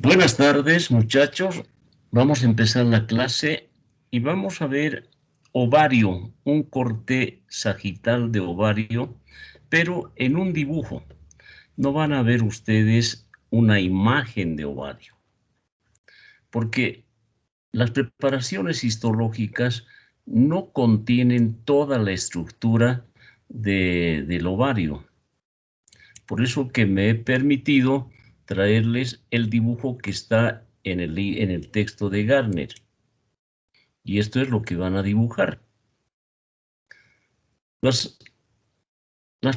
Buenas tardes, muchachos. Vamos a empezar la clase y vamos a ver ovario, un corte sagital de ovario, pero en un dibujo. No van a ver ustedes una imagen de ovario, porque las preparaciones histológicas no contienen toda la estructura del ovario. Por eso que me he permitido traerles el dibujo que está en el texto de Gardner. Y esto es lo que van a dibujar. Las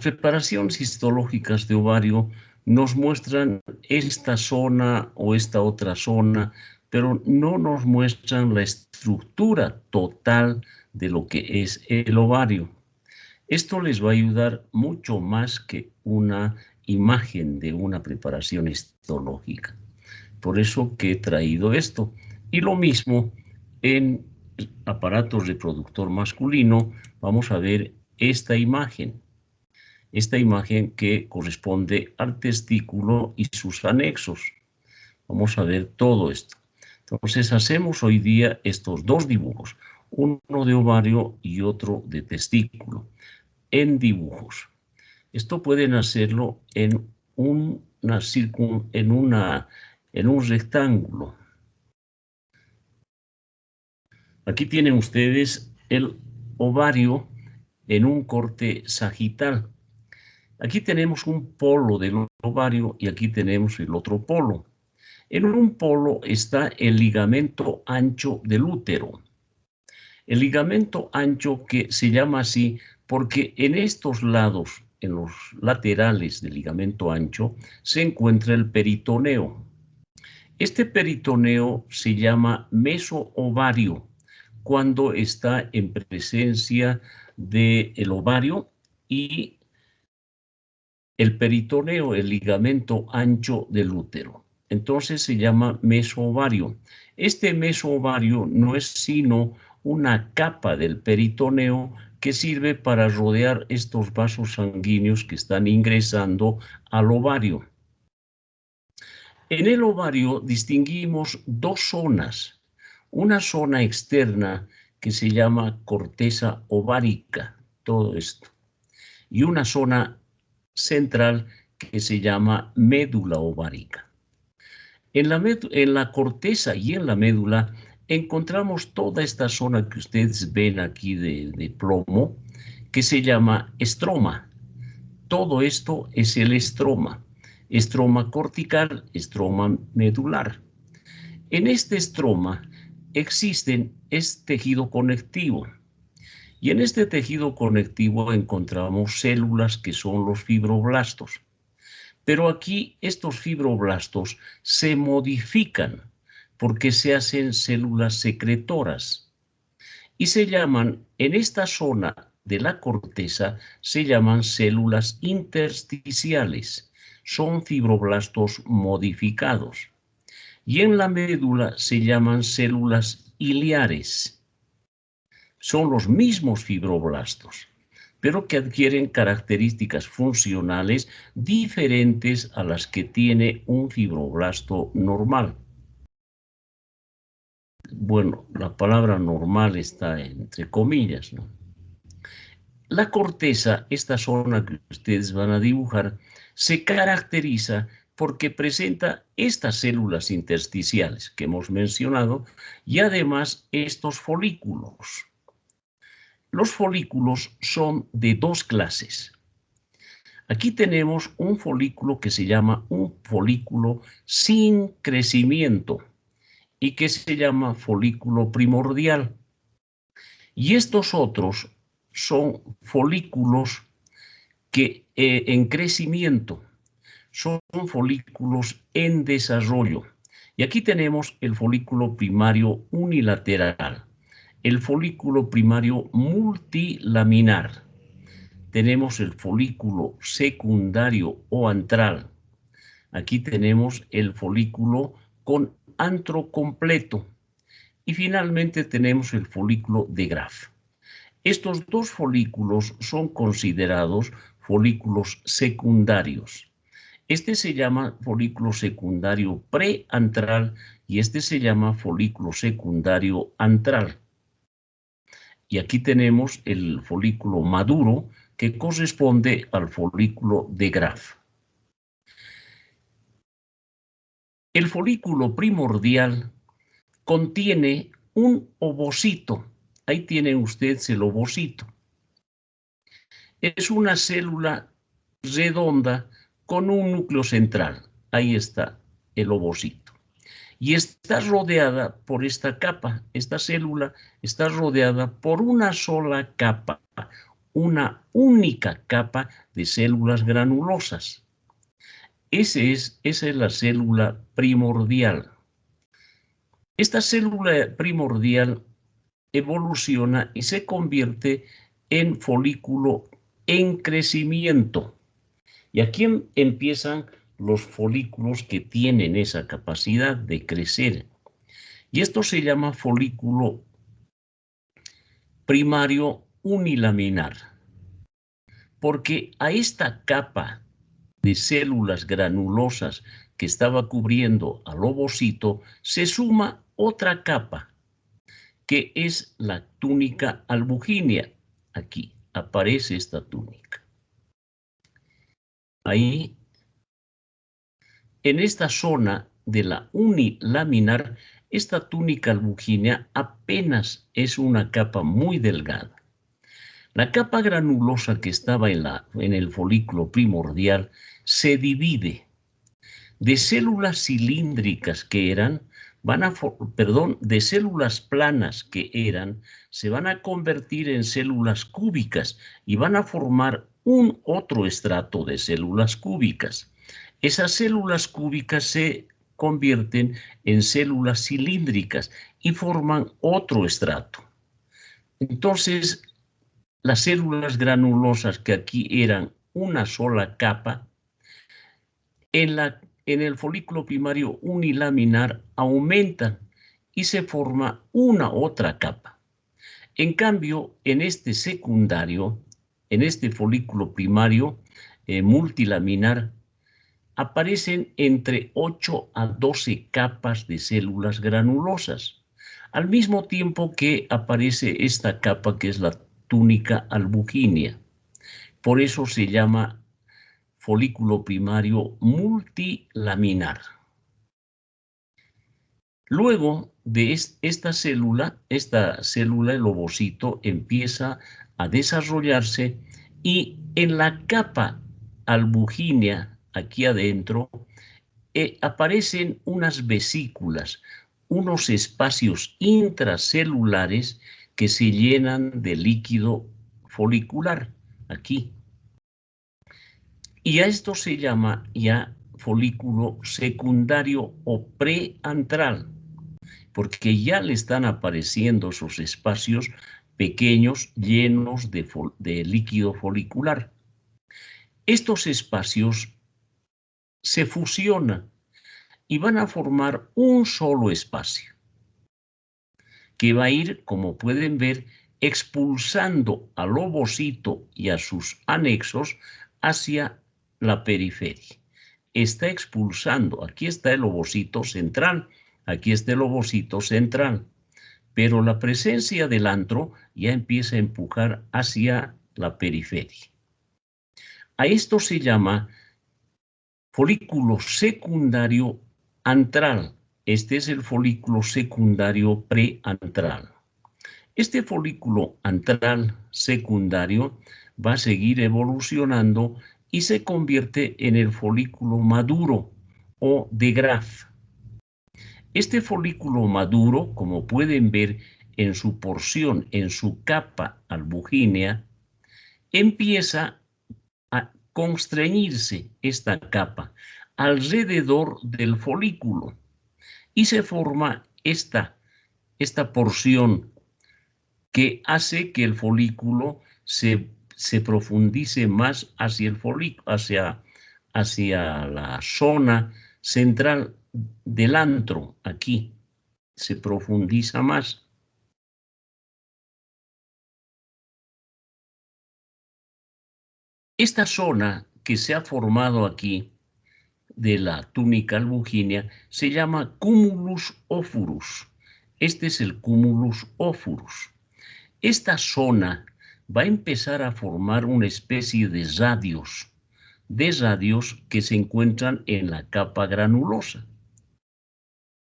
preparaciones histológicas de ovario nos muestran esta zona o esta otra zona, pero no nos muestran la estructura total de lo que es el ovario. Esto les va a ayudar mucho más que una imagen de una preparación histológica. Por eso que he traído esto. Y lo mismo en aparato reproductor masculino, vamos a ver esta imagen que corresponde al testículo y sus anexos. Vamos a ver todo esto. Entonces hacemos hoy día estos dos dibujos, uno de ovario y otro de testículo, en dibujos. Esto pueden hacerlo en un rectángulo. Aquí tienen ustedes el ovario en un corte sagital. Aquí tenemos un polo del ovario y aquí tenemos el otro polo. En un polo está el ligamento ancho del útero. El ligamento ancho, que se llama así porque en estos lados, en los laterales del ligamento ancho, se encuentra el peritoneo. Este peritoneo se llama mesoovario cuando está en presencia del ovario y el peritoneo, el ligamento ancho del útero. Entonces se llama mesoovario. Este mesoovario no es sino una capa del peritoneo que sirve para rodear estos vasos sanguíneos que están ingresando al ovario. En el ovario distinguimos dos zonas. Una zona externa que se llama corteza ovárica, todo esto, y una zona central que se llama médula ovárica. En la corteza y en la médula encontramos toda esta zona que ustedes ven aquí de plomo, que se llama estroma. Todo esto es el estroma. Estroma cortical, estroma medular. En este estroma es tejido conectivo. Y en este tejido conectivo encontramos células que son los fibroblastos. Pero aquí estos fibroblastos se modifican porque se hacen células secretoras y se llaman, en esta zona de la corteza, se llaman células intersticiales. Son fibroblastos modificados. Y en la médula se llaman células iliares. Son los mismos fibroblastos, pero que adquieren características funcionales diferentes a las que tiene un fibroblasto normal. Bueno, la palabra normal está entre comillas, ¿no? La corteza, esta zona que ustedes van a dibujar, se caracteriza porque presenta estas células intersticiales que hemos mencionado y además estos folículos. Los folículos son de dos clases. Aquí tenemos un folículo que se llama un folículo sin crecimiento y que se llama folículo primordial. Y estos otros son folículos que en crecimiento, son folículos en desarrollo. Y aquí tenemos el folículo primario unilateral, el folículo primario multilaminar. Tenemos el folículo secundario o antral. Aquí tenemos el folículo con antro completo. Y finalmente tenemos el folículo de Graf. Estos dos folículos son considerados folículos secundarios. Este se llama folículo secundario preantral y este se llama folículo secundario antral. Y aquí tenemos el folículo maduro que corresponde al folículo de Graf. El folículo primordial contiene un ovocito. Ahí tienen ustedes el ovocito. Es una célula redonda con un núcleo central. Ahí está el ovocito. Y está rodeada por esta capa. Esta célula está rodeada por una sola capa, una única capa de células granulosas. Esa es la célula primordial. Esta célula primordial evoluciona y se convierte en folículo en crecimiento. Y aquí empiezan los folículos que tienen esa capacidad de crecer. Y esto se llama folículo primario unilaminar, porque a esta capa de células granulosas que estaba cubriendo al ovocito se suma otra capa, que es la túnica albugínea. Aquí aparece esta túnica. Ahí, en esta zona de la unilaminar, esta túnica albugínea apenas es una capa muy delgada. La capa granulosa que estaba en el folículo primordial se divide de células cilíndricas que eran, de células planas que eran, se van a convertir en células cúbicas y van a formar un otro estrato de células cúbicas. Esas células cúbicas se convierten en células cilíndricas y forman otro estrato. Entonces, las células granulosas que aquí eran una sola capa, en el folículo primario unilaminar aumentan y se forma una otra capa. En cambio, en este secundario, en este folículo primario multilaminar, aparecen entre 8 a 12 capas de células granulosas, al mismo tiempo que aparece esta capa que es la túnica albugínea. Por eso se llama folículo primario multilaminar. Luego de esta célula, el ovocito, empieza a desarrollarse y en la capa albugínea, aquí adentro, aparecen unas vesículas, unos espacios intracelulares que se llenan de líquido folicular, aquí. Y a esto se llama ya folículo secundario o preantral, porque ya le están apareciendo esos espacios pequeños llenos de líquido folicular. Estos espacios se fusionan y van a formar un solo espacio, que va a ir, como pueden ver, expulsando al ovocito y a sus anexos hacia la periferia. Está expulsando, aquí está el ovocito central, aquí está el ovocito central, pero la presencia del antro ya empieza a empujar hacia la periferia. A esto se llama folículo secundario antral. Este es el folículo secundario preantral. Este folículo antral secundario va a seguir evolucionando y se convierte en el folículo maduro o de Graf. Este folículo maduro, como pueden ver en su porción, en su capa albugínea, empieza a constreñirse esta capa alrededor del folículo y se forma esta porción que hace que el folículo se profundice más hacia el folículo, hacia la zona central del antro, aquí se profundiza más. Esta zona que se ha formado aquí de la túnica albuginea se llama cumulus ophurus. Este es el cumulus ophurus. Esta zona va a empezar a formar una especie de radios que se encuentran en la capa granulosa,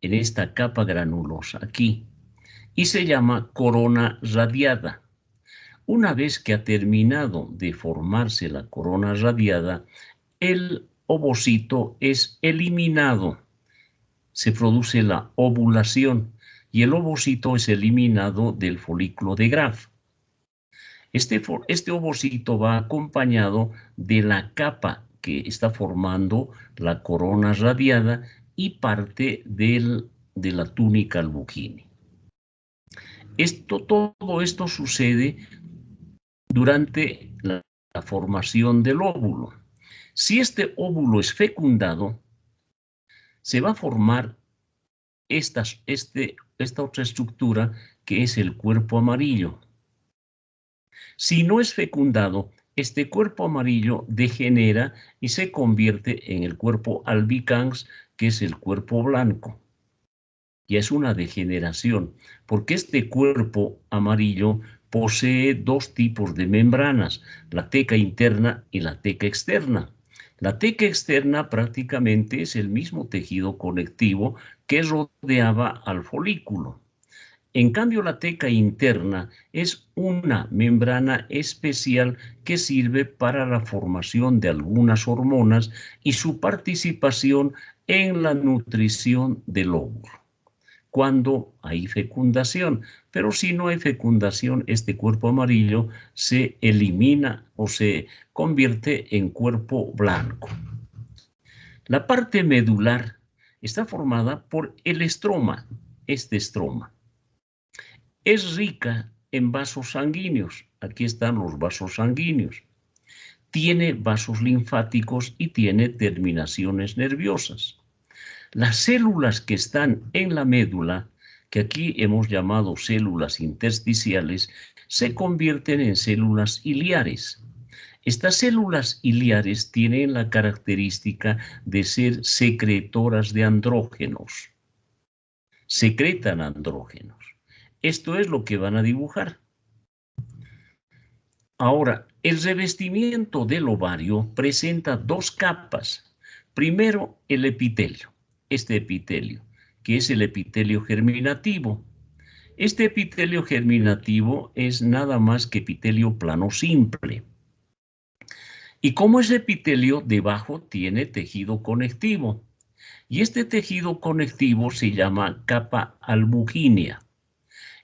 en esta capa granulosa aquí, y se llama corona radiada. Una vez que ha terminado de formarse la corona radiada, el ovocito es eliminado, se produce la ovulación y el ovocito es eliminado del folículo de Graf. Este ovocito va acompañado de la capa que está formando la corona radiada y parte de la túnica albuginea. Todo esto sucede durante la formación del óvulo. Si este óvulo es fecundado, se va a formar esta otra estructura que es el cuerpo amarillo. Si no es fecundado, este cuerpo amarillo degenera y se convierte en el cuerpo albicans, que es el cuerpo blanco. Y es una degeneración, porque este cuerpo amarillo posee dos tipos de membranas, la teca interna y la teca externa. La teca externa prácticamente es el mismo tejido conectivo que rodeaba al folículo. En cambio, la teca interna es una membrana especial que sirve para la formación de algunas hormonas y su participación en la nutrición del óvulo, cuando hay fecundación. Pero si no hay fecundación, este cuerpo amarillo se elimina o se convierte en cuerpo blanco. La parte medular está formada por el estroma, este estroma. Es rica en vasos sanguíneos. Aquí están los vasos sanguíneos. Tiene vasos linfáticos y tiene terminaciones nerviosas. Las células que están en la médula, que aquí hemos llamado células intersticiales, se convierten en células iliares. Estas células iliares tienen la característica de ser secretoras de andrógenos. Secretan andrógenos. Esto es lo que van a dibujar. Ahora, el revestimiento del ovario presenta dos capas. Primero, el epitelio, este epitelio, que es el epitelio germinativo. Este epitelio germinativo es nada más que epitelio plano simple. Y como es epitelio, debajo tiene tejido conectivo. Y este tejido conectivo se llama capa albugínea.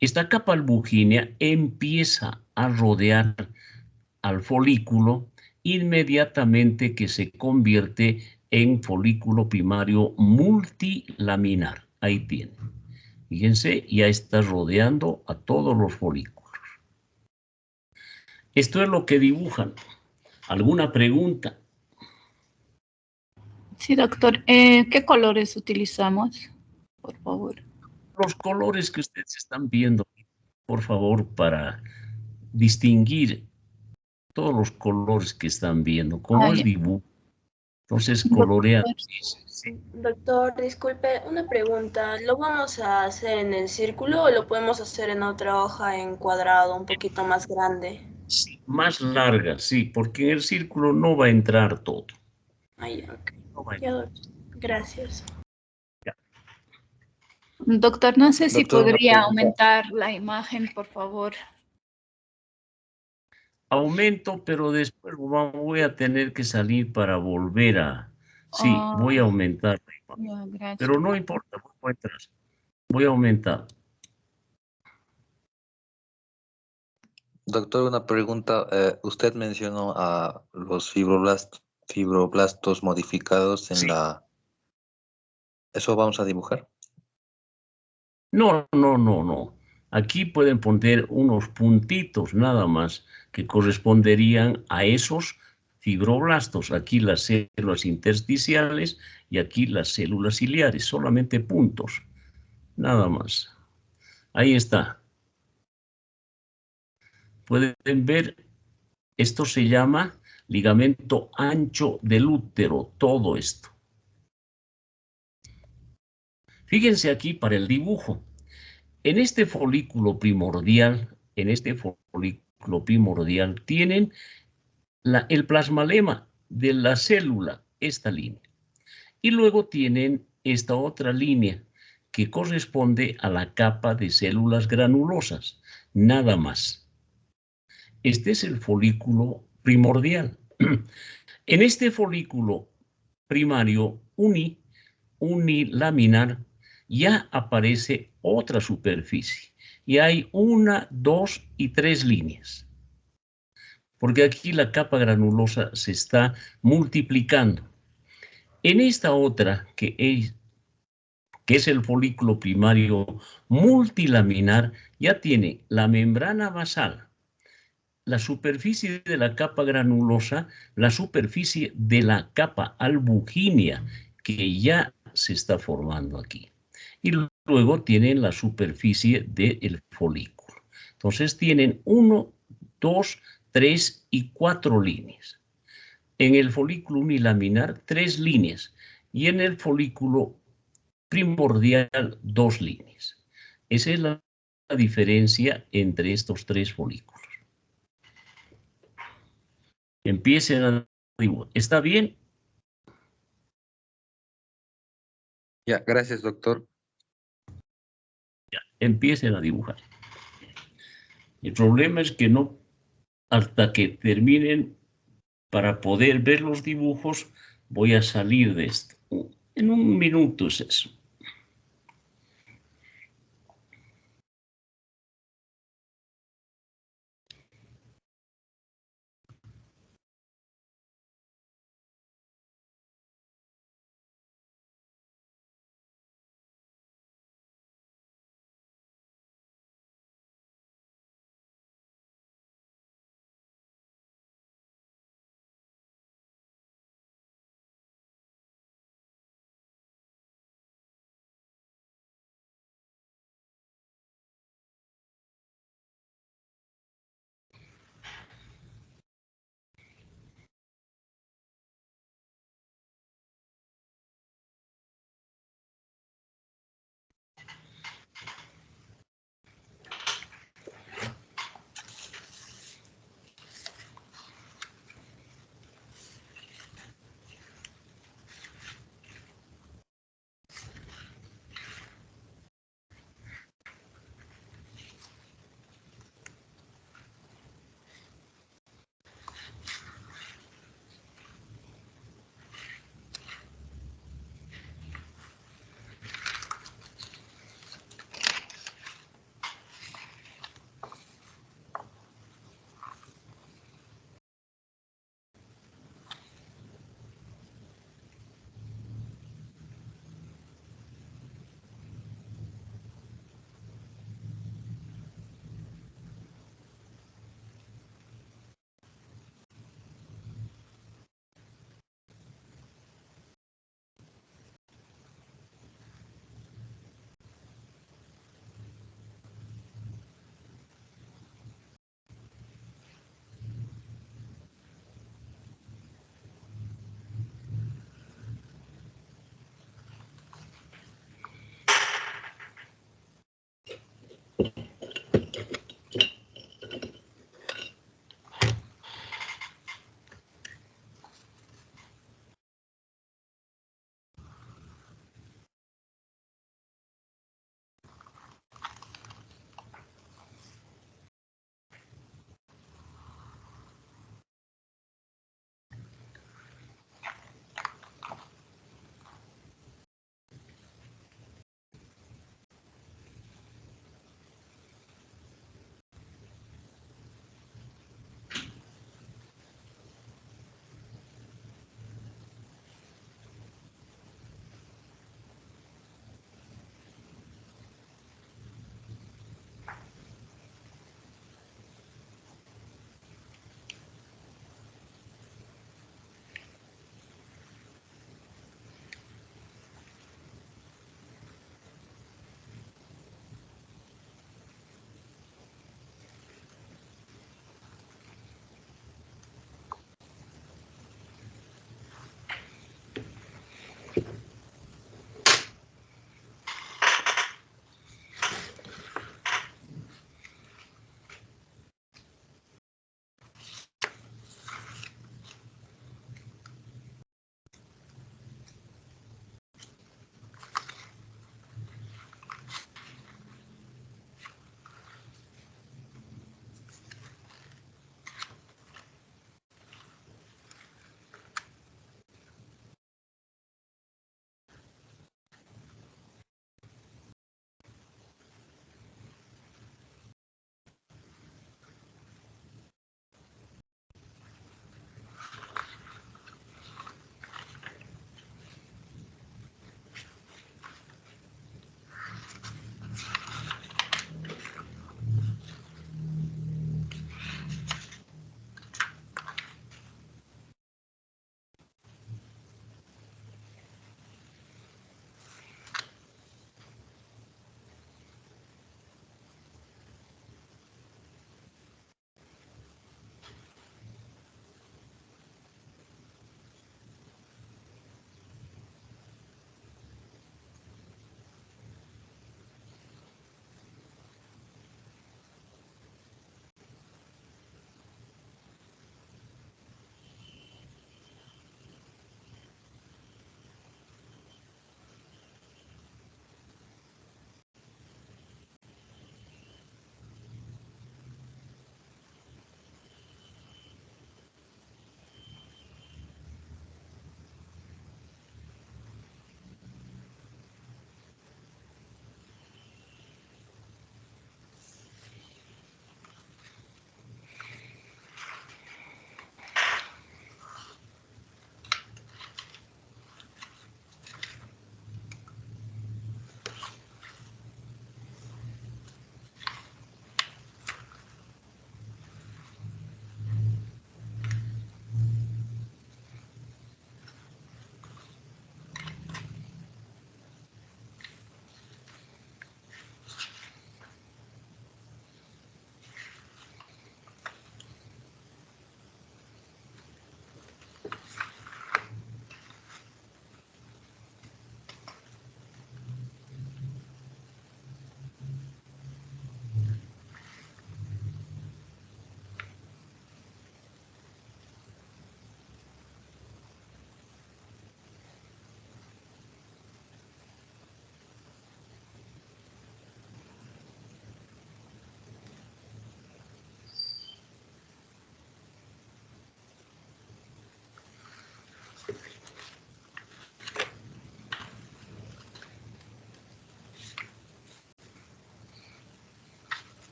Esta capa albugínea empieza a rodear al folículo inmediatamente que se convierte en folículo primario multilaminar. Ahí tiene. Fíjense, ya está rodeando a todos los folículos. Esto es lo que dibujan. ¿Alguna pregunta? Sí, doctor. ¿Qué colores utilizamos? Por favor. Los colores que ustedes están viendo, por favor, para distinguir todos los colores que están viendo. ¿Cómo es dibujo? Entonces colorean. Sí. Doctor, disculpe, una pregunta. ¿Lo vamos a hacer en el círculo o lo podemos hacer en otra hoja en cuadrado, un poquito más grande? Sí, más larga, sí, porque en el círculo no va a entrar todo. Ay, ok. No va a Ya, entrar. gracias. Ya. Doctor, no sé si Doctor, una podría pregunta. aumentar la imagen, por favor. Aumento, pero después voy a tener que salir para volver a... Sí, voy a aumentar la imagen. Ya, gracias. Pero no importa, voy a entrar. Voy a aumentar. Doctor, una pregunta. Usted mencionó a los fibroblastos modificados en Sí. la... ¿Eso vamos a dibujar? No. Aquí pueden poner unos puntitos nada más que corresponderían a esos fibroblastos. Aquí las células intersticiales y aquí las células ciliares, solamente puntos, nada más. Ahí está. Pueden ver, esto se llama ligamento ancho del útero, todo esto. Fíjense aquí para el dibujo. En este folículo primordial, tienen el plasmalema de la célula, esta línea. Y luego tienen esta otra línea que corresponde a la capa de células granulosas, nada más. Este es el folículo primordial. En este folículo primario unilaminar ya aparece otra superficie y hay 1, 2 y 3 líneas, porque aquí la capa granulosa se está multiplicando. En esta otra, que es el folículo primario multilaminar, ya tiene la membrana basal, la superficie de la capa granulosa, la superficie de la capa albugínea, que ya se está formando aquí. Y luego tienen la superficie del folículo. Entonces tienen 1, 2, 3 y 4 líneas. En el folículo unilaminar, 3 líneas. Y en el folículo primordial, 2 líneas. Esa es la diferencia entre estos 3 folículos. Empiecen a dibujar. ¿Está bien? Ya, gracias, doctor. Empiecen a dibujar. El problema es que no, hasta que terminen, para poder ver los dibujos, voy a salir de esto. En un minuto es eso.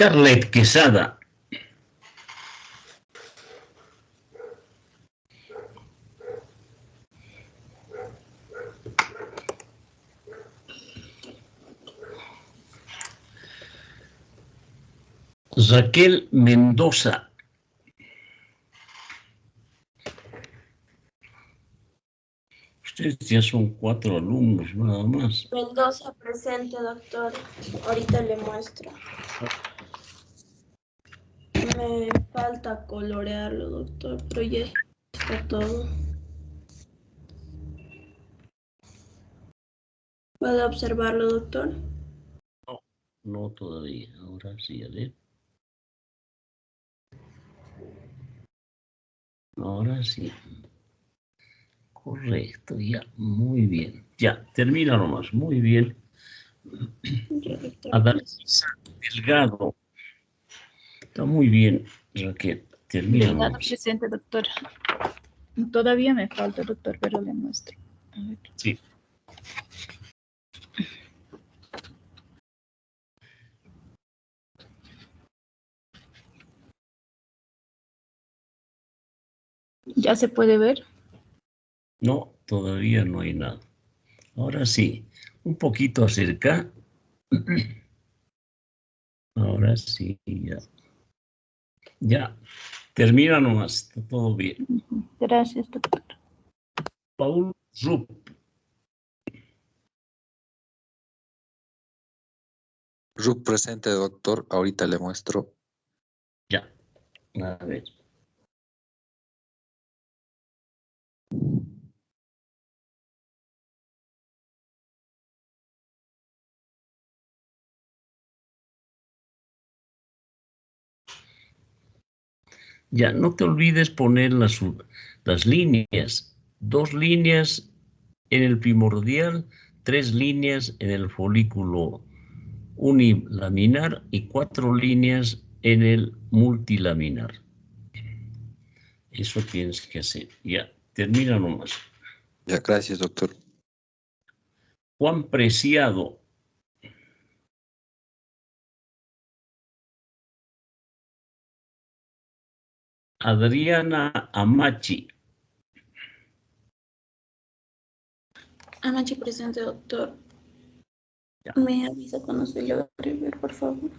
Scarlett Quesada. Raquel Mendoza. Ustedes ya son 4 alumnos nada más. Mendoza presente, doctor. Ahorita le muestro. Me falta colorearlo, doctor, pero ya está todo. ¿Puede observarlo, doctor? No, no todavía. Ahora sí, a ver. Ahora sí. Correcto, ya. Muy bien. Ya, termina nomás. Muy bien. Ya, doctor. Adalgisa Delgado. Está muy bien, Raquel. Termina Delgado nomás. presente, doctor. Todavía me falta, doctor, pero le muestro. A ver. Sí. ¿Ya se puede ver? No, todavía no hay nada. Ahora sí. Un poquito acerca. Ahora sí, ya. Ya. Termina nomás. Está todo bien. Gracias, doctor. Paul Rupp. Ruth presente, doctor. Ahorita le muestro. Ya. A ver. Ya, no te olvides poner las líneas. 2 líneas en el primordial, 3 líneas en el folículo unilaminar y 4 líneas en el multilaminar. Eso tienes que hacer. Ya, termina nomás. Ya, gracias, doctor. Juan Preciado. Adriana Amachi. Amachi presente, doctor. Ya. Me avisa cuando se lo escribir, por favor.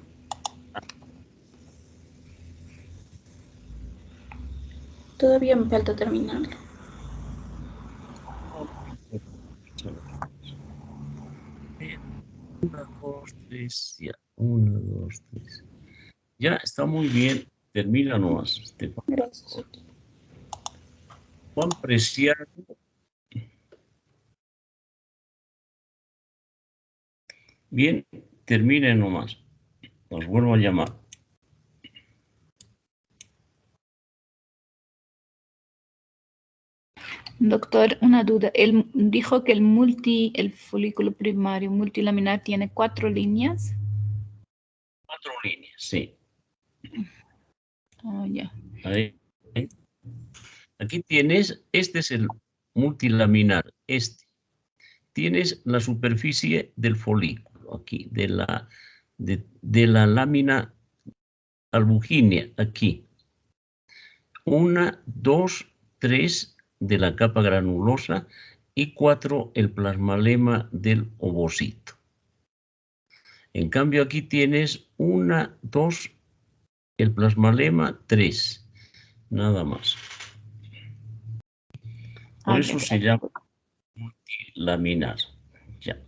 Todavía me falta terminarlo. 1, 2, 3, ya. 1, 2, 3. Ya, está muy bien. Termina nomás, Estefan. Gracias, doctor. Juan Preciado. Bien, termine nomás. Os vuelvo a llamar. Doctor, una duda. Él dijo que el folículo primario multilaminar tiene 4 líneas. 4 líneas, sí. Oh, ya. Ahí. Aquí tienes, este es el multilaminar, este. Tienes la superficie del folículo, aquí, de la lámina albugínea, aquí. 1, 2, 3 de la capa granulosa y 4 el plasmalema del ovocito. En cambio, aquí tienes 1, 2, el plasmalema 3, nada más. Por eso se llama multilaminar. Ya.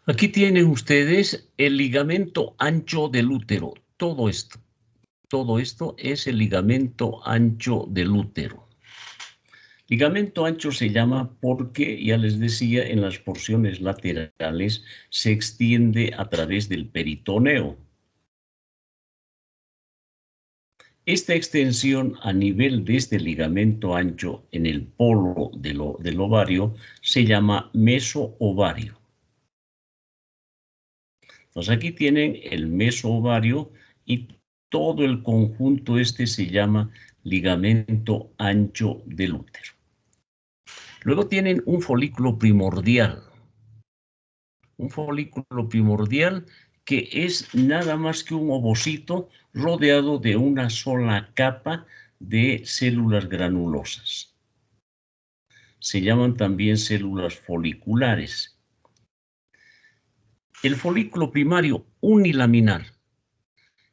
Aquí tienen ustedes el ligamento ancho del útero. Todo esto es el ligamento ancho del útero. Ligamento ancho se llama porque, ya les decía, en las porciones laterales se extiende a través del peritoneo. Esta extensión a nivel de este ligamento ancho en el polo del ovario se llama mesoovario. Entonces aquí tienen el mesoovario y todo el conjunto este se llama ligamento ancho del útero. Luego tienen un folículo primordial. Un folículo primordial que es nada más que un ovocito rodeado de una sola capa de células granulosas. Se llaman también células foliculares. El folículo primario unilaminar.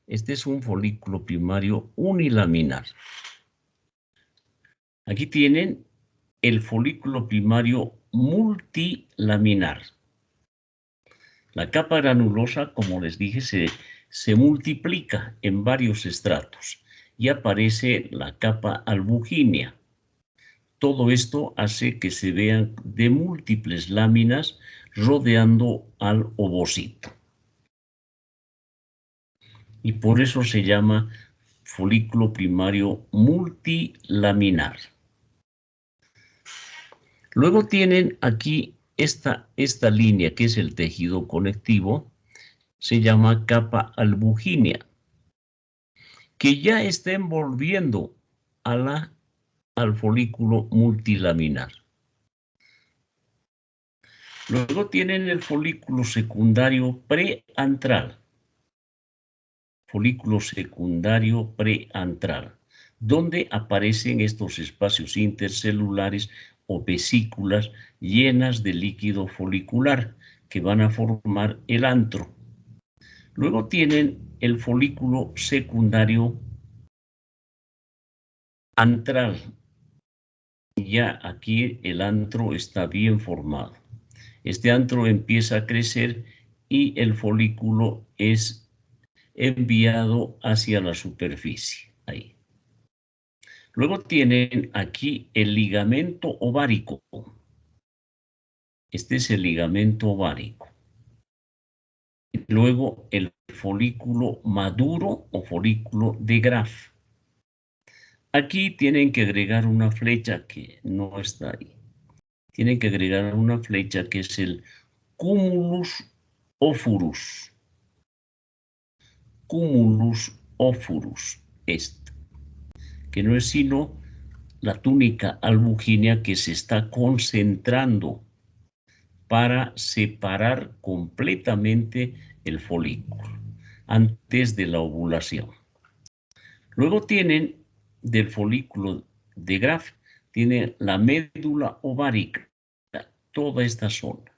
Este es un folículo primario unilaminar. Aquí tienen el folículo primario multilaminar. La capa granulosa, como les dije, se multiplica en varios estratos y aparece la capa albugínea. Todo esto hace que se vean de múltiples láminas rodeando al ovocito. Y por eso se llama folículo primario multilaminar. Luego tienen aquí esta línea que es el tejido conectivo, se llama capa albugínea, que ya está envolviendo al folículo multilaminar. Luego tienen el folículo secundario preantral. Folículo secundario preantral, donde aparecen estos espacios intercelulares o vesículas llenas de líquido folicular que van a formar el antro. Luego tienen el folículo secundario antral. Ya aquí el antro está bien formado. Este antro empieza a crecer y el folículo es enviado hacia la superficie. Ahí. Luego tienen aquí el ligamento ovárico. Este es el ligamento ovárico. Luego el folículo maduro o folículo de Graf. Aquí tienen que agregar una flecha que no está ahí. Tienen que agregar una flecha que es el cumulus ophurus. Cumulus ophurus, que no es sino la túnica albugínea que se está concentrando para separar completamente el folículo antes de la ovulación. Luego tienen del folículo de Graf, tiene la médula ovárica, toda esta zona.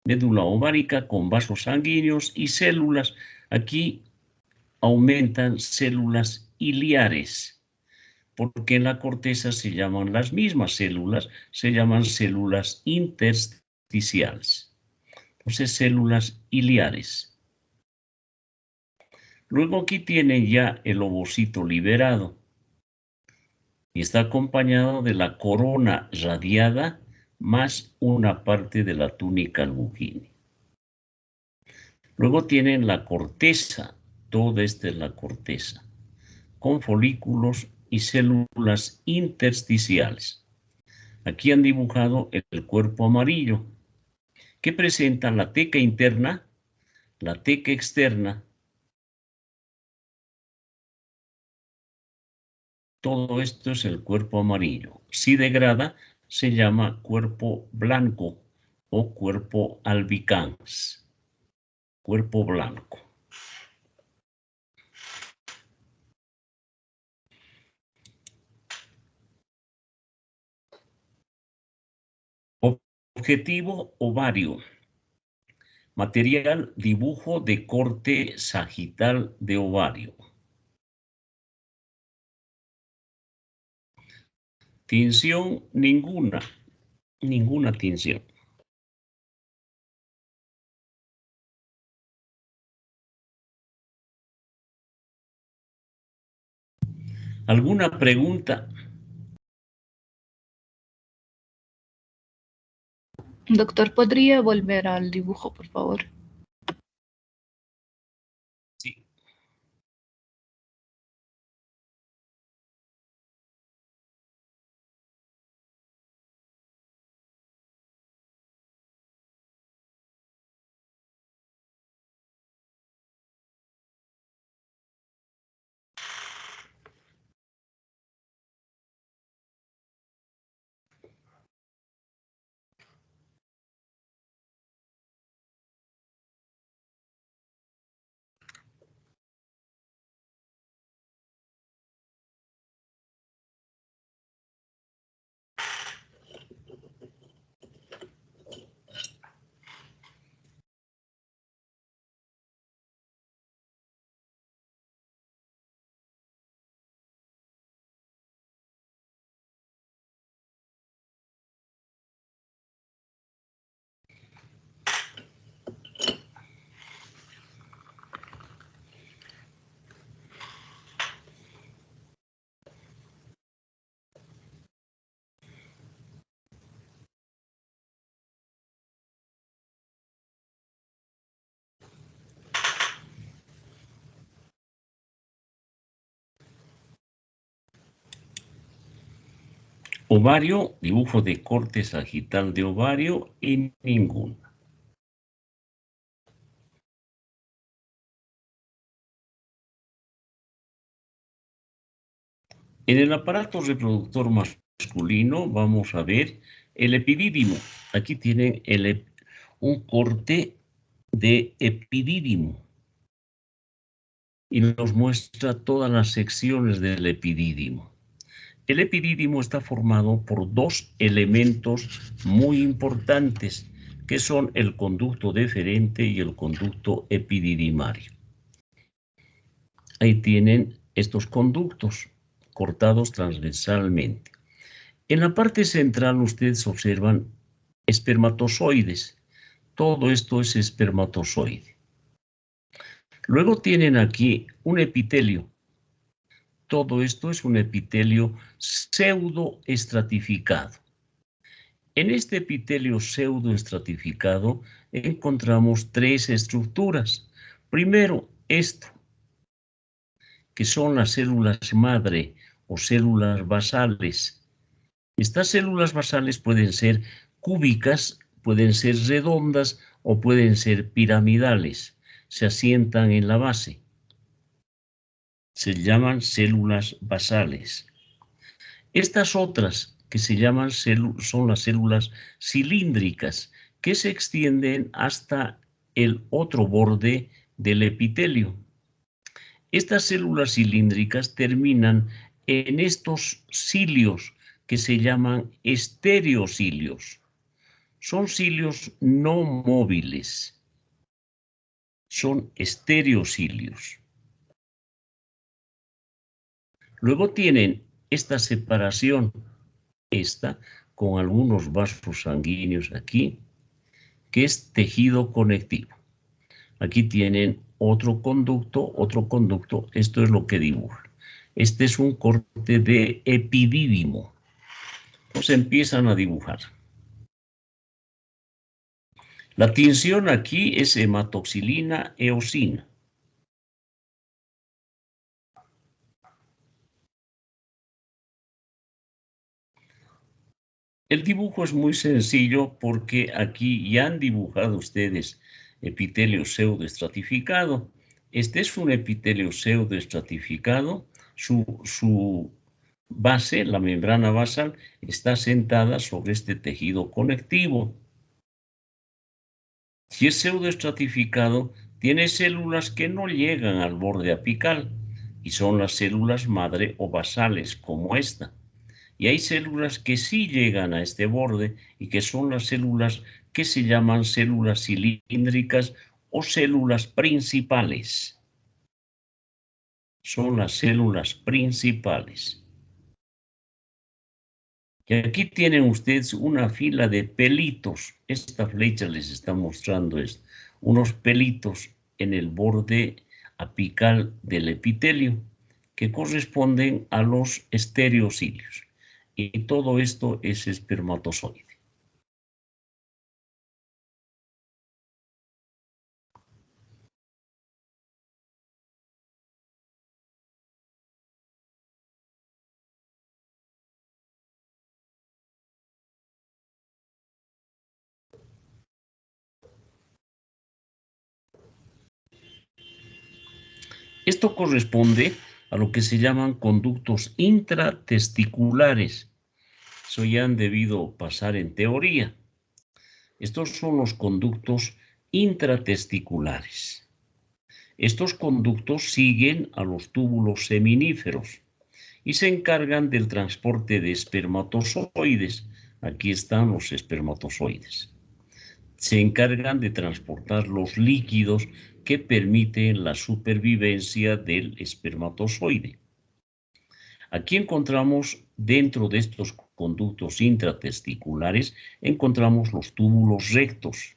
Médula ovárica con vasos sanguíneos y células. Aquí aumentan células iliares, porque en la corteza se llaman las mismas células, se llaman células intersticiales. Entonces, células iliares. Luego aquí tienen ya el ovocito liberado y está acompañado de la corona radiada más una parte de la túnica albugínea. Luego tienen la corteza, toda esta es la corteza, con folículos y células intersticiales. Aquí han dibujado el cuerpo amarillo, que presenta la teca interna, la teca externa. Todo esto es el cuerpo amarillo. Si degrada, se llama cuerpo blanco o cuerpo albicans. Cuerpo blanco. Objetivo ovario. Material, dibujo de corte sagital de ovario. Tinción, ninguna tinción. ¿Alguna pregunta? Doctor, ¿podría volver al dibujo, por favor? Sí. Ovario, dibujo de corte sagital de ovario y ninguno. En el aparato reproductor masculino vamos a ver el epidídimo. Aquí tienen un corte de epidídimo y nos muestra todas las secciones del epidídimo. El epidídimo está formado por dos elementos muy importantes, que son el conducto deferente y el conducto epididimario. Ahí tienen estos conductos cortados transversalmente. En la parte central ustedes observan espermatozoides. Todo esto es espermatozoide. Luego tienen aquí un epitelio. Todo esto es un epitelio pseudoestratificado. En este epitelio pseudoestratificado encontramos tres estructuras. Primero, esto, que son las células madre o células basales. Estas células basales pueden ser cúbicas, pueden ser redondas o pueden ser piramidales. Se asientan en la base. Se llaman células basales. Estas otras que se llaman son las células cilíndricas, que se extienden hasta el otro borde del epitelio. Estas células cilíndricas terminan en estos cilios que se llaman estereocilios. Son cilios no móviles. Son estereocilios. Luego tienen esta separación, con algunos vasos sanguíneos aquí, que es tejido conectivo. Aquí tienen otro conducto, esto es lo que dibuja. Este es un corte de epidídimo. Pues empiezan a dibujar. La tinción aquí es hematoxilina eosina. El dibujo es muy sencillo porque aquí ya han dibujado ustedes epitelio pseudoestratificado. Este es un epitelio pseudoestratificado. Su base, la membrana basal, está sentada sobre este tejido conectivo. Si es pseudoestratificado, tiene células que no llegan al borde apical y son las células madre o basales, como esta. Y hay células que sí llegan a este borde y que son las células que se llaman células cilíndricas o células principales. Son las células principales. Y aquí tienen ustedes una fila de pelitos. Esta flecha les está mostrando esto. Unos pelitos en el borde apical del epitelio que corresponden a los estereocilios. Y todo esto es espermatozoide. Esto corresponde a lo que se llaman conductos intratesticulares. Eso ya han debido pasar en teoría. Estos son los conductos intratesticulares. Estos conductos siguen a los túbulos seminíferos y se encargan del transporte de espermatozoides. Aquí están los espermatozoides. Se encargan de transportar los líquidos que permiten la supervivencia del espermatozoide. Aquí encontramos, dentro de estos conductos intratesticulares, encontramos los túbulos rectos,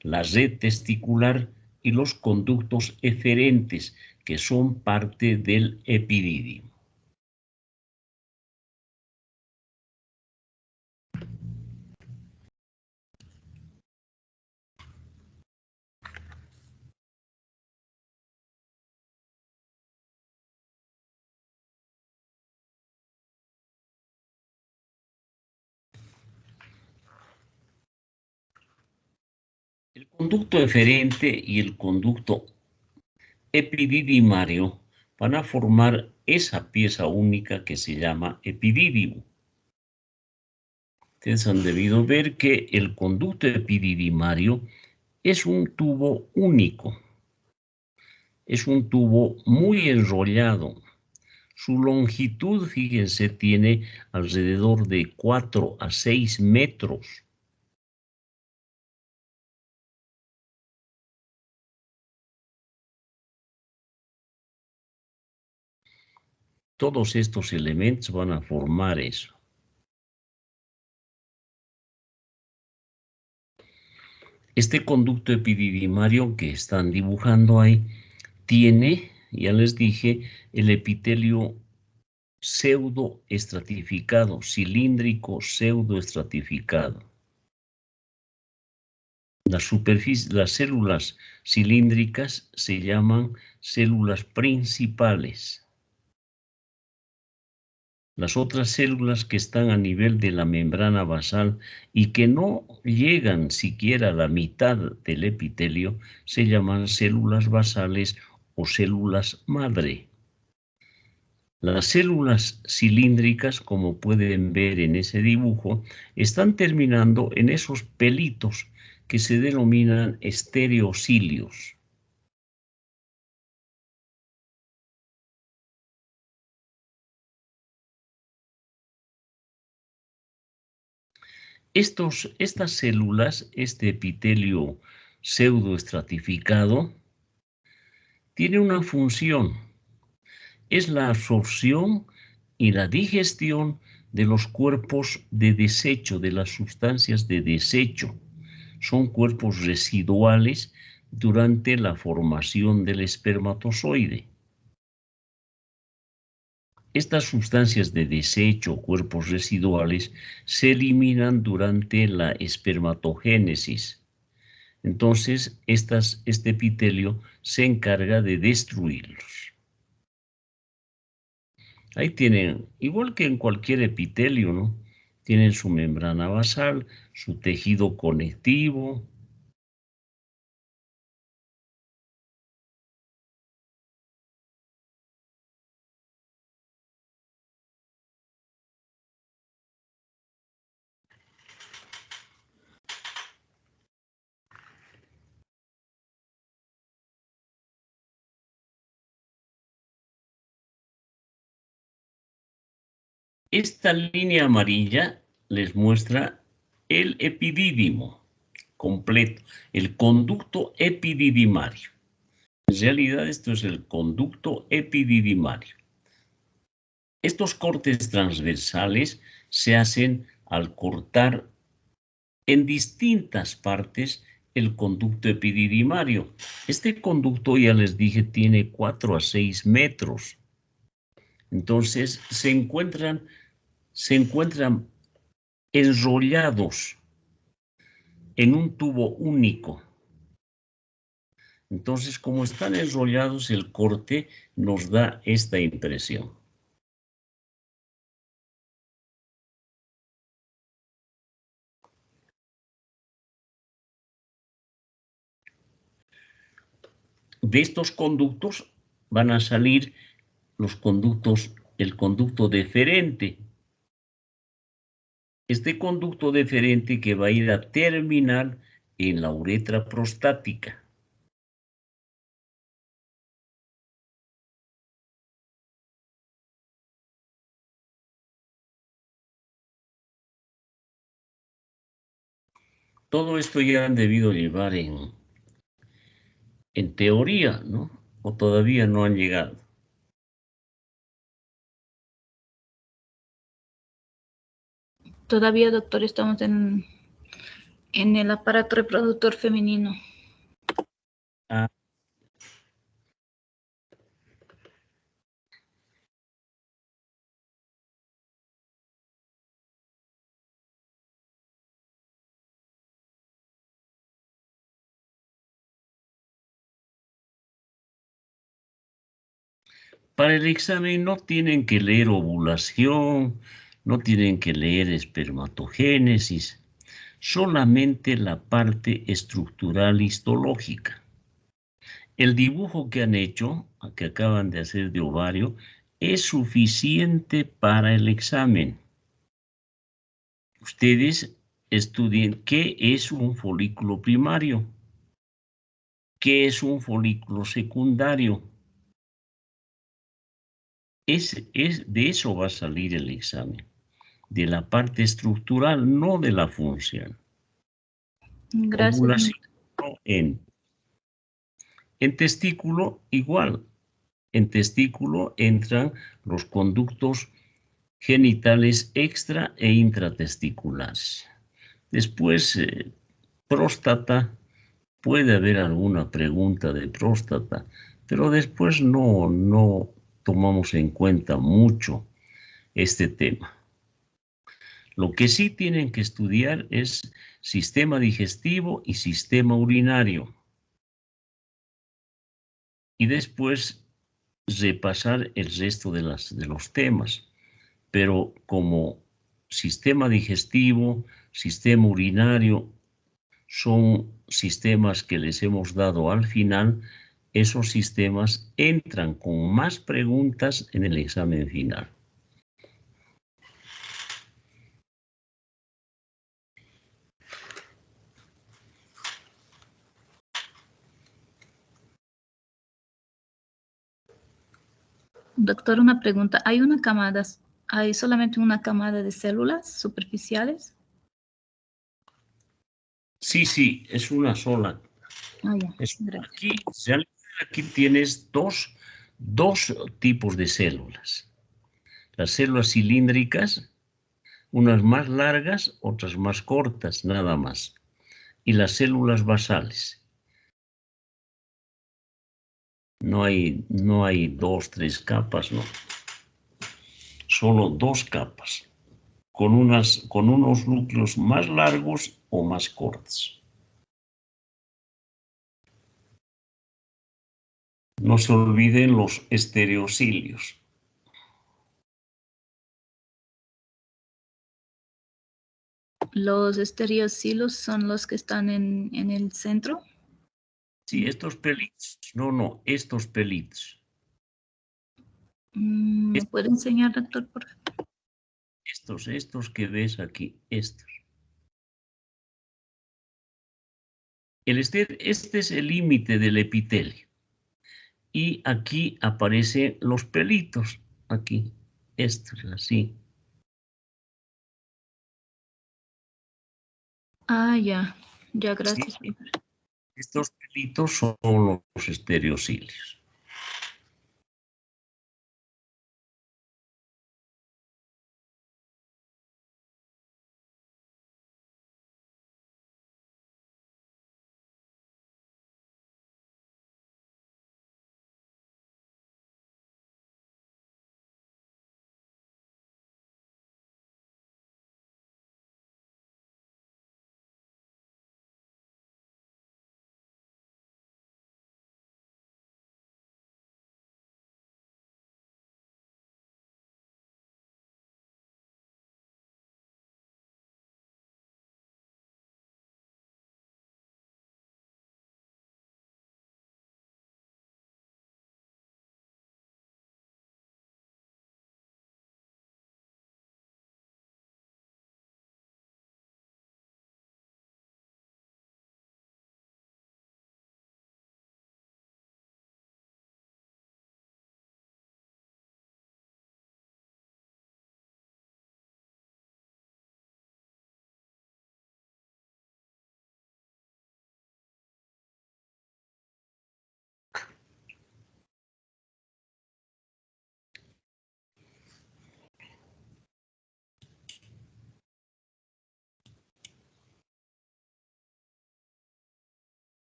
la red testicular y los conductos eferentes, que son parte del epididio. El conducto eferente y el conducto epididimario van a formar esa pieza única que se llama epididio. Ustedes han debido ver que el conducto epididimario es un tubo único. Es un tubo muy enrollado. Su longitud, fíjense, tiene alrededor de 4 a 6 metros. Todos estos elementos van a formar eso. Este conducto epididimario que están dibujando ahí tiene, ya les dije, el epitelio pseudoestratificado, cilíndrico pseudoestratificado. Las células cilíndricas se llaman células principales. Las otras células que están a nivel de la membrana basal y que no llegan siquiera a la mitad del epitelio se llaman células basales o células madre. Las células cilíndricas, como pueden ver en ese dibujo, están terminando en esos pelitos que se denominan estereocilios. Estas células, este epitelio pseudoestratificado, tiene una función. Es la absorción y la digestión de los cuerpos de desecho, de las sustancias de desecho. Son cuerpos residuales durante la formación del espermatozoide. Estas sustancias de desecho, cuerpos residuales, se eliminan durante la espermatogénesis. Entonces, este epitelio se encarga de destruirlos. Ahí tienen, igual que en cualquier epitelio, ¿no? Tienen su membrana basal, su tejido conectivo. Esta línea amarilla les muestra el epidídimo completo, el conducto epididimario. En realidad esto es el conducto epididimario. Estos cortes transversales se hacen al cortar en distintas partes el conducto epididimario. Este conducto, ya les dije, tiene 4 a 6 metros. Entonces se encuentran enrollados en un tubo único. Entonces, como están enrollados, el corte nos da esta impresión. De estos conductos van a salir los conductos, el conducto deferente. Este conducto deferente que va a ir a terminar en la uretra prostática. Todo esto ya han debido llevar en teoría, ¿no? O todavía no han llegado. Todavía, doctor, estamos en el aparato reproductor femenino. Ah, para el examen no tienen que leer ovulación, no tienen que leer espermatogénesis, solamente la parte estructural histológica. El dibujo que han hecho, que acaban de hacer de ovario, es suficiente para el examen. Ustedes estudien qué es un folículo primario, qué es un folículo secundario. De eso va a salir el examen, de la parte estructural, no de la función. Gracias. Ovulación en testículo igual. En testículo entran los conductos genitales extra e intratesticulares. Después, próstata, puede haber alguna pregunta de próstata, pero después no tomamos en cuenta mucho este tema. Lo que sí tienen que estudiar es sistema digestivo y sistema urinario. Y después repasar el resto de los temas. Pero como sistema digestivo, sistema urinario, son sistemas que les hemos dado al final, esos sistemas entran con más preguntas en el examen final. Doctor, una pregunta. ¿Hay solamente una camada de células superficiales? Sí, es una sola. Ah, ya. Gracias. Aquí tienes dos tipos de células. Las células cilíndricas, unas más largas, otras más cortas, nada más. Y las células basales. No hay 2, 3 capas, no. Solo 2 capas, con unos núcleos más largos o más cortos. No se olviden los estereocilios. ¿Los estereocilos son los que están en el centro? Sí, estos pelitos. No, estos pelitos. ¿Me puede enseñar, doctor, por favor? Estos que ves aquí, estos. Este es el límite del epitelio. Y aquí aparecen los pelitos. Aquí, estos, así. Ah, ya, gracias. Sí, estos pelitos son los estereocilios.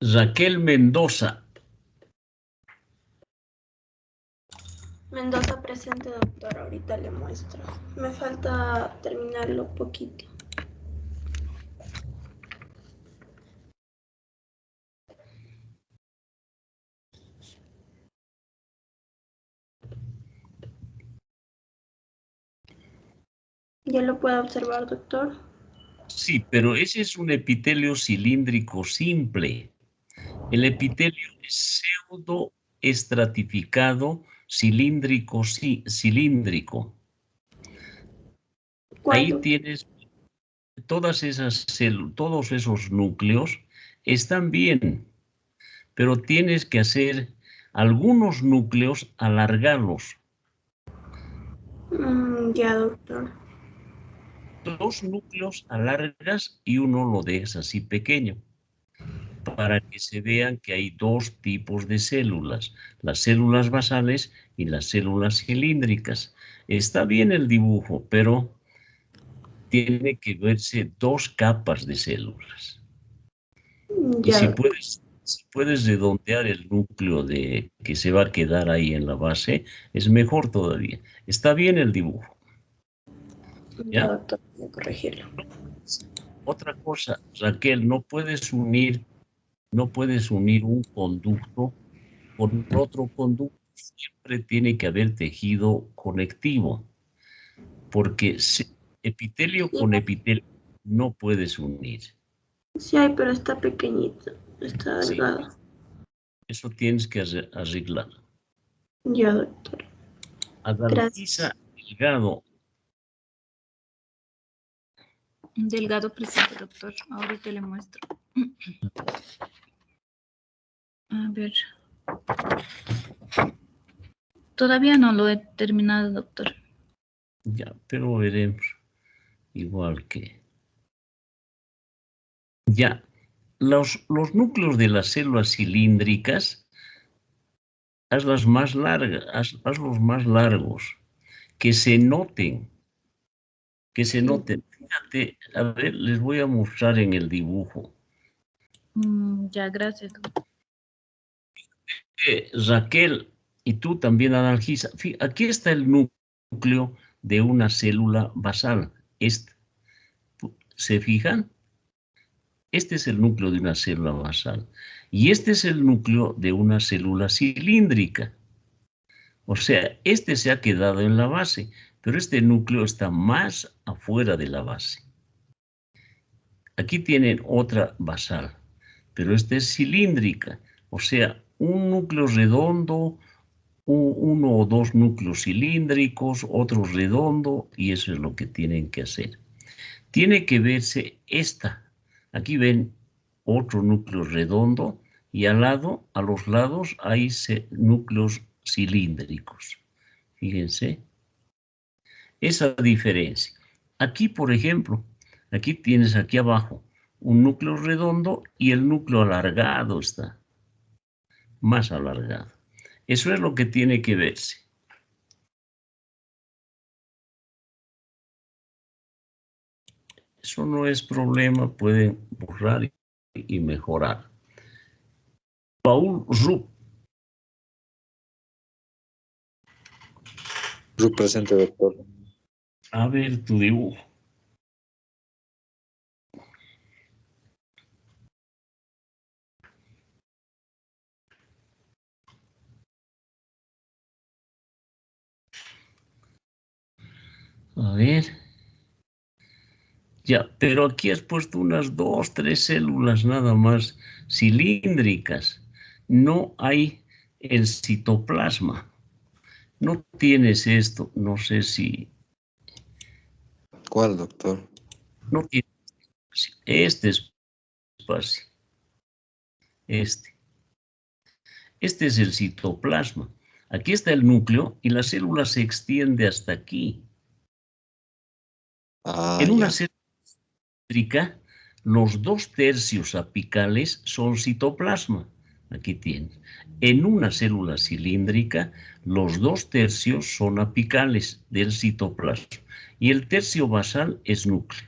Raquel Mendoza. Mendoza presente, doctor. Ahorita le muestro. Me falta terminarlo un poquito. ¿Ya lo puede observar, doctor? Sí, pero ese es un epitelio cilíndrico simple. El epitelio es pseudo estratificado cilíndrico, sí, cilíndrico. Ahí tienes todas esas todos esos núcleos están bien, pero tienes que hacer algunos núcleos, alargarlos. Ya, doctor. 2 núcleos alargas y uno lo dejas así pequeño, para que se vean que hay 2 tipos de células, las células basales y las células cilíndricas. Está bien el dibujo, pero tiene que verse 2 capas de células. Y Ya, si doctor. puedes redondear el núcleo que se va a quedar ahí en la base, es mejor todavía. Está bien el dibujo. Ya, ¿Ya? doctor, voy a corregirlo. Otra cosa, Raquel, no puedes unir un conducto con otro conducto. Siempre tiene que haber tejido conectivo, porque epitelio Sí, con epitelio no puedes unir. sí hay, pero está pequeñito. Está Sí, delgado. eso tienes que arreglar. Ya, doctor. Gracias. Adalgisa Delgado. Delgado presente, doctor. Ahorita le muestro. A ver. Todavía no lo he terminado, doctor. Ya, pero veremos. Igual que... Ya, los núcleos de las células cilíndricas, hazlos más largos, que se noten. Fíjate, a ver, les voy a mostrar en el dibujo. Ya, gracias, doctor. Raquel, y tú también, Adalgisa, aquí está el núcleo de una célula basal. ¿Se fijan? Este es el núcleo de una célula basal. Y este es el núcleo de una célula cilíndrica. O sea, este se ha quedado en la base, pero este núcleo está más afuera de la base. Aquí tienen otra basal, pero esta es cilíndrica. O sea, un núcleo redondo, uno o 2 núcleos cilíndricos, otro redondo, y eso es lo que tienen que hacer. Tiene que verse esta. Aquí ven otro núcleo redondo y a los lados hay núcleos cilíndricos. Fíjense, esa diferencia. Aquí, por ejemplo, aquí tienes aquí abajo un núcleo redondo y el núcleo alargado está, más alargado. Eso es lo que tiene que verse. Eso no es problema, pueden borrar y mejorar. Paul Rupp. Rupp presente, doctor. A ver tu dibujo. A ver. Ya, pero aquí has puesto unas 2, 3 células nada más cilíndricas. No hay el citoplasma. No tienes esto, no sé si... ¿Cuál, doctor? No tienes este espacio. Este es el citoplasma. Aquí está el núcleo y la célula se extiende hasta aquí. Ah, En una ya. célula cilíndrica, los 2 tercios apicales son citoplasma. Aquí tienes. En una célula cilíndrica, los 2 tercios son apicales del citoplasma y el tercio basal es núcleo.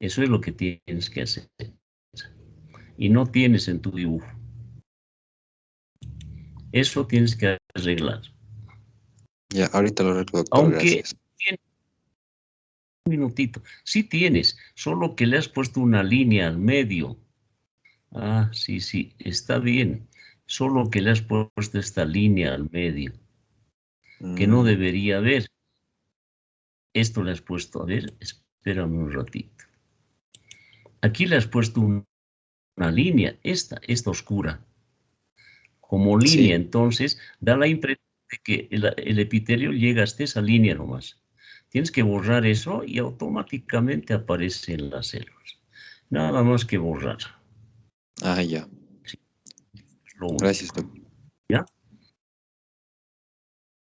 Eso es lo que tienes que hacer. y no tienes en tu dibujo. Eso tienes que arreglar. Ya, ahorita lo arreglo, doctor, Aunque, gracias. un minutito, sí tienes, solo que le has puesto una línea al medio. Ah, sí, sí, está bien. Solo que le has puesto esta línea al medio, que no debería haber. Esto le has puesto, a ver, espérame un ratito. Aquí le has puesto una línea, esta oscura, como línea, Sí. entonces da la impresión de que el epitelio llega hasta esa línea nomás. Tienes que borrar eso y automáticamente aparecen las células. Nada más que borrar. Ah, ya. Sí, es lo único. Gracias, doctor. ¿Ya?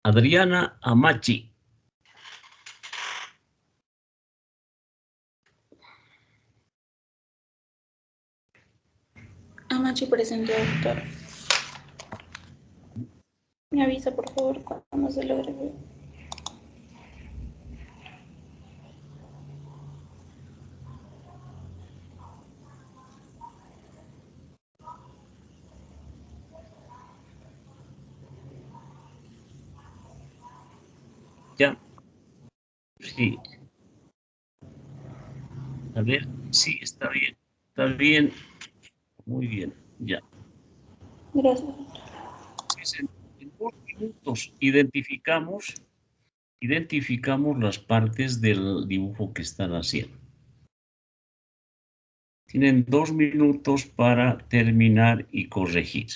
Adriana Amachi. Amachi presente, doctor. Me avisa, por favor, cuando se logre ver. Ya, sí. A ver, sí, está bien. Está bien. Muy bien, ya. Gracias, doctor. Entonces, en 2 minutos identificamos las partes del dibujo que están haciendo. Tienen 2 minutos para terminar y corregir.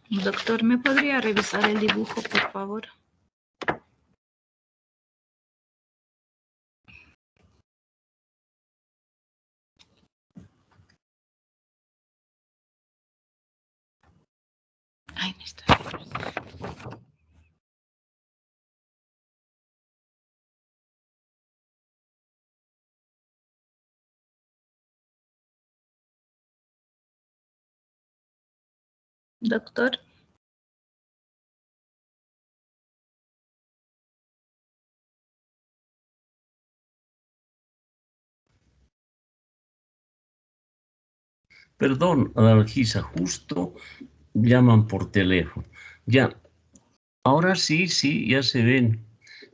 Doctor, ¿me podría revisar el dibujo, por favor? Ay, no está bien. Doctor. Perdón, Adalgisa, justo llaman por teléfono. Ya, ahora sí, ya se ven,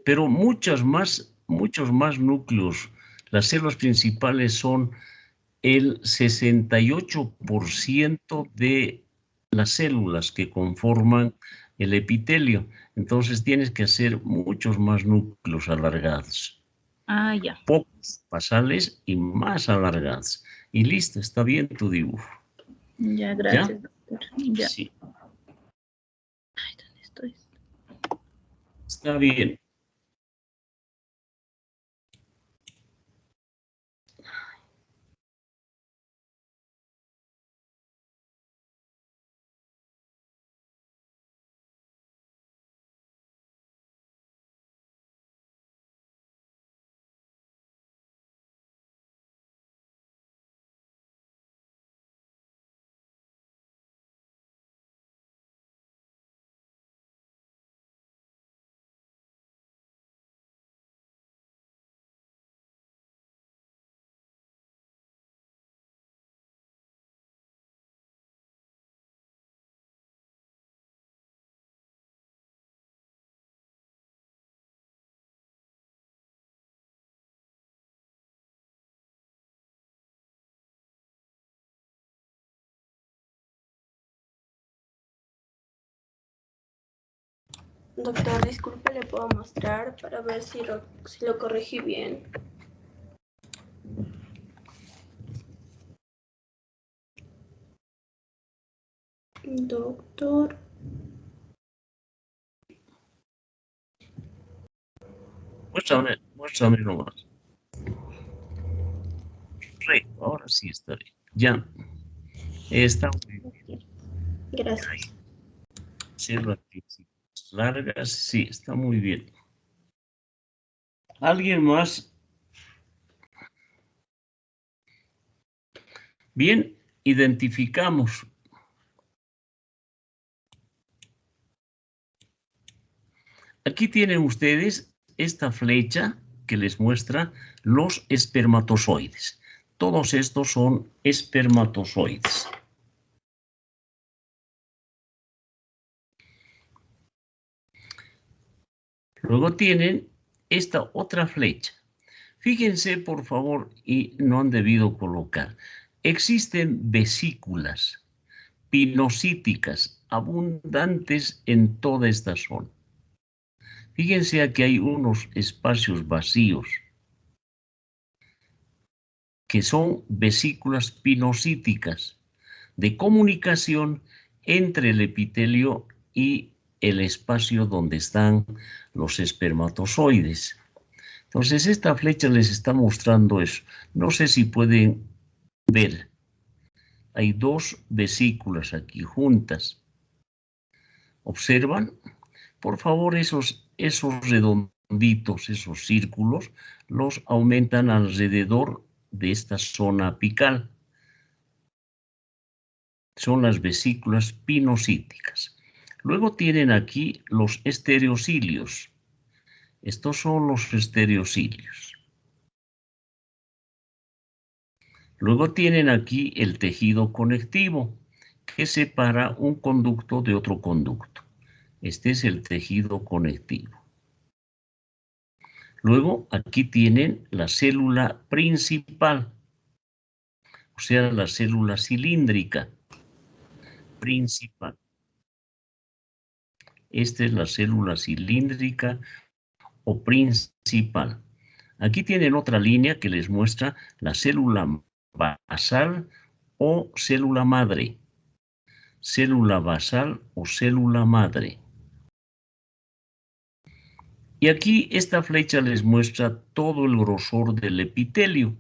pero muchos más núcleos. Las células principales son el 68% de las células que conforman el epitelio. Entonces tienes que hacer muchos más núcleos alargados. Ah, ya. Pocos basales y más alargados. Y listo, está bien tu dibujo. Ya, gracias, doctor. Ya. Sí. Ay, ¿dónde estoy? Está bien. Doctor, disculpe, le puedo mostrar para ver si lo corregí bien. Doctor. Muéstrame nomás. Ahora sí está bien. Ya. Está muy bien. Gracias. Células largas, sí, está muy bien. ¿Alguien más? Bien, identificamos. Aquí tienen ustedes esta flecha que les muestra los espermatozoides. Todos estos son espermatozoides. Luego tienen esta otra flecha. Fíjense, por favor, y no han debido colocar. Existen vesículas pinocíticas abundantes en toda esta zona. Fíjense aquí hay unos espacios vacíos que son vesículas pinocíticas de comunicación entre el epitelio y el espacio donde están los espermatozoides. Entonces esta flecha les está mostrando eso. No sé si pueden ver. Hay dos vesículas aquí juntas. ¿Observan? Por favor, esos redonditos, esos círculos, los aumentan alrededor de esta zona apical. Son las vesículas pinocíticas. Luego tienen aquí los estereocilios. Estos son los estereocilios. Luego tienen aquí el tejido conectivo, que separa un conducto de otro conducto. Este es el tejido conectivo. Luego aquí tienen la célula principal, o sea, la célula cilíndrica principal. Esta es la célula cilíndrica o principal. Aquí tienen otra línea que les muestra la célula basal o célula madre. Célula basal o célula madre. Y aquí esta flecha les muestra todo el grosor del epitelio.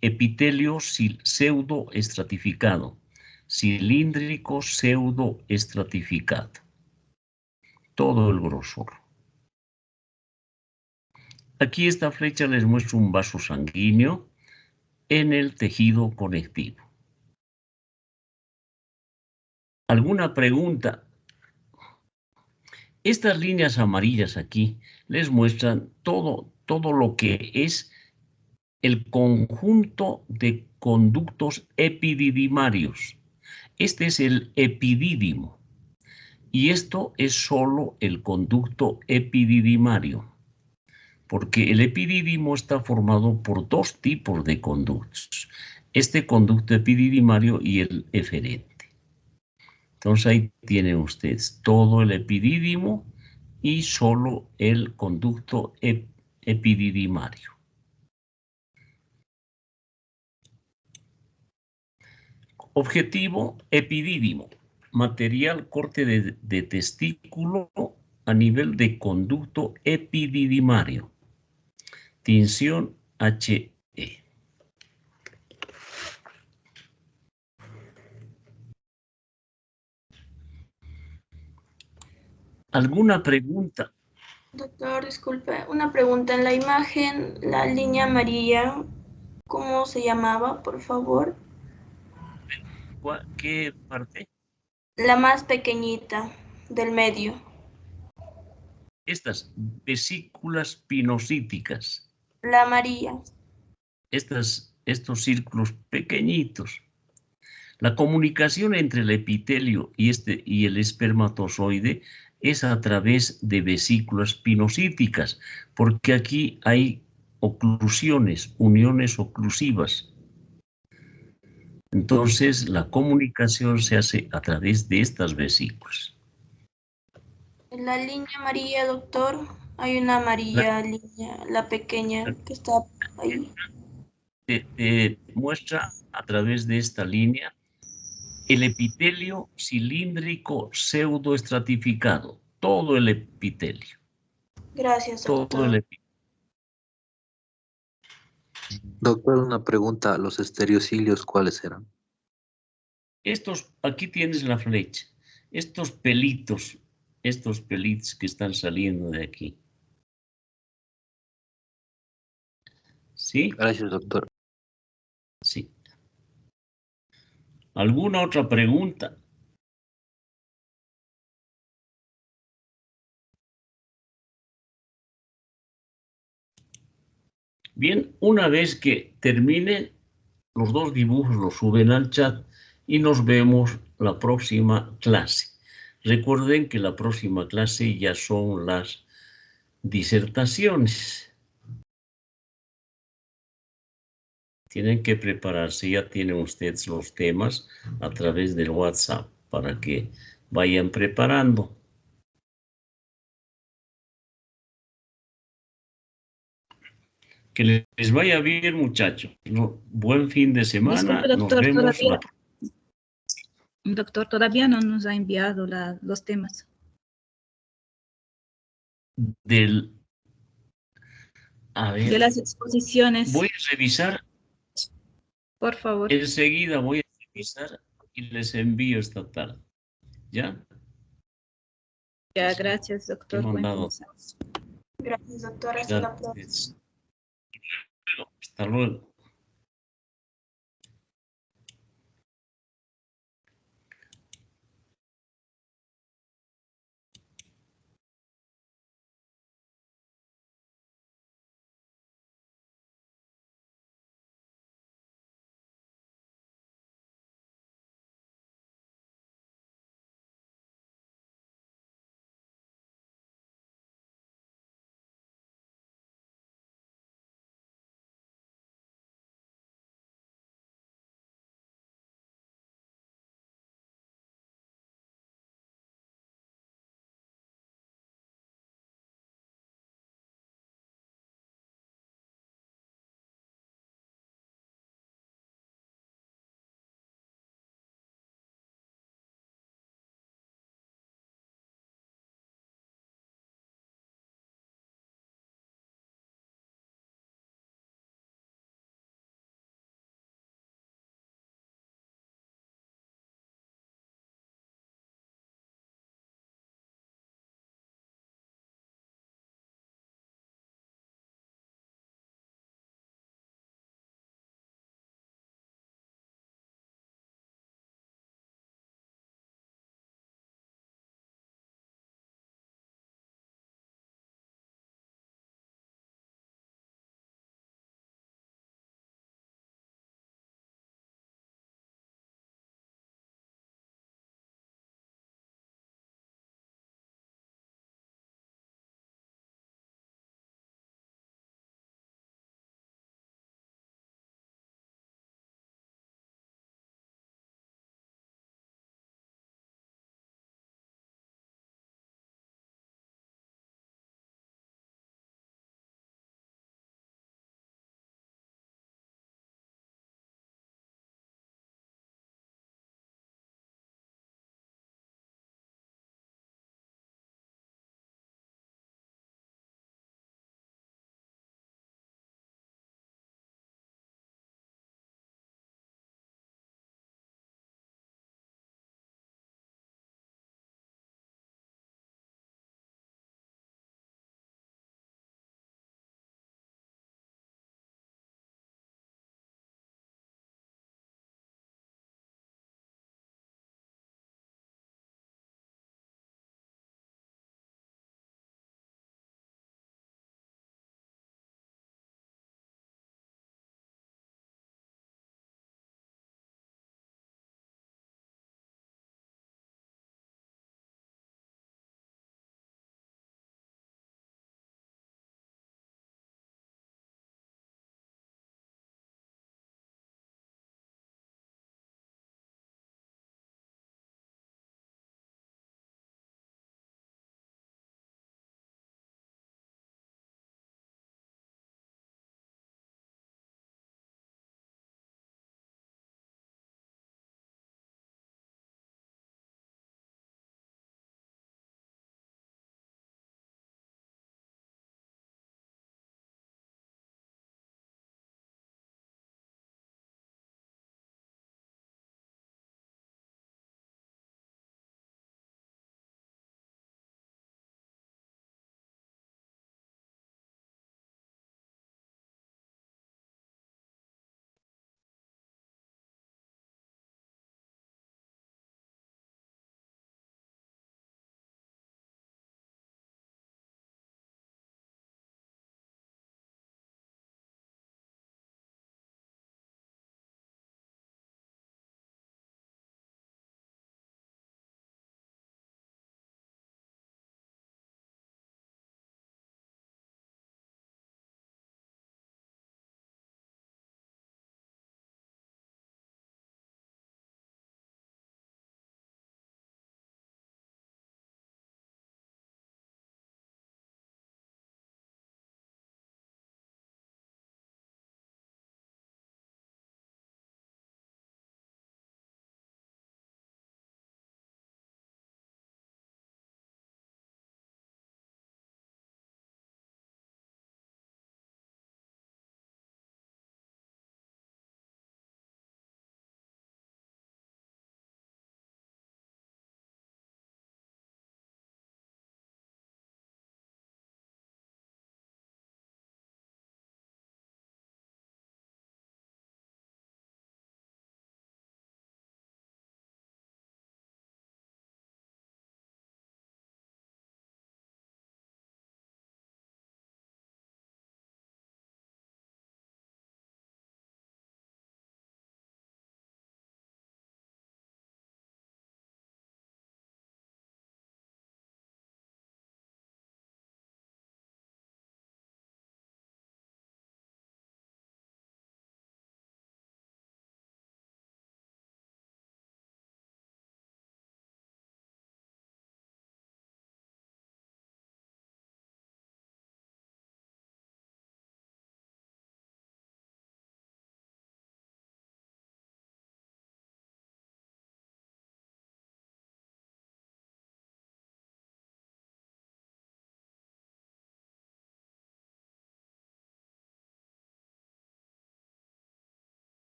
Epitelio pseudoestratificado, cilíndrico pseudoestratificado. Todo el grosor. Aquí esta flecha les muestra un vaso sanguíneo en el tejido conectivo. ¿Alguna pregunta? Estas líneas amarillas aquí les muestran todo lo que es el conjunto de conductos epididimarios. Este es el epidídimo. Y esto es solo el conducto epididimario, porque el epidídimo está formado por dos tipos de conductos. Este conducto epididimario y el eferente. Entonces ahí tienen ustedes todo el epidídimo y solo el conducto epididimario. Objetivo epidídimo. Material corte de testículo a nivel de conducto epididimario. Tinción HE. ¿Alguna pregunta? Doctor, disculpe, una pregunta. En la imagen, la línea amarilla, ¿cómo se llamaba, por favor? ¿Qué parte? La más pequeñita del medio. Estas vesículas pinocíticas. La amarilla. Estos círculos pequeñitos. La comunicación entre el epitelio y el espermatozoide es a través de vesículas pinocíticas, porque aquí hay oclusiones, uniones oclusivas. Entonces, la comunicación se hace a través de estas vesículas. En la línea amarilla, doctor, hay una amarilla línea, la pequeña que está ahí. Te muestra a través de esta línea el epitelio cilíndrico pseudoestratificado, todo el epitelio. Gracias, Todo doctor. el epitelio. Doctor, una pregunta. ¿Los estereocilios cuáles eran? Aquí tienes la flecha. Estos pelitos que están saliendo de aquí. ¿Sí? Gracias, doctor. Sí. ¿Alguna otra pregunta? Bien, una vez que terminen, los dos dibujos los suben al chat y nos vemos la próxima clase. Recuerden que la próxima clase ya son las disertaciones. Tienen que prepararse, ya tienen ustedes los temas a través del WhatsApp para que vayan preparando. Que les vaya bien, muchachos. Buen fin de semana. Disculpe, doctor, Nos vemos doctor, todavía no nos ha enviado los temas. A ver, De las exposiciones. voy a revisar. Por favor. Enseguida voy a revisar y les envío esta tarde. ¿Ya? Ya, gracias, doctor. Gracias, doctor. Hasta la próxima. Hasta luego.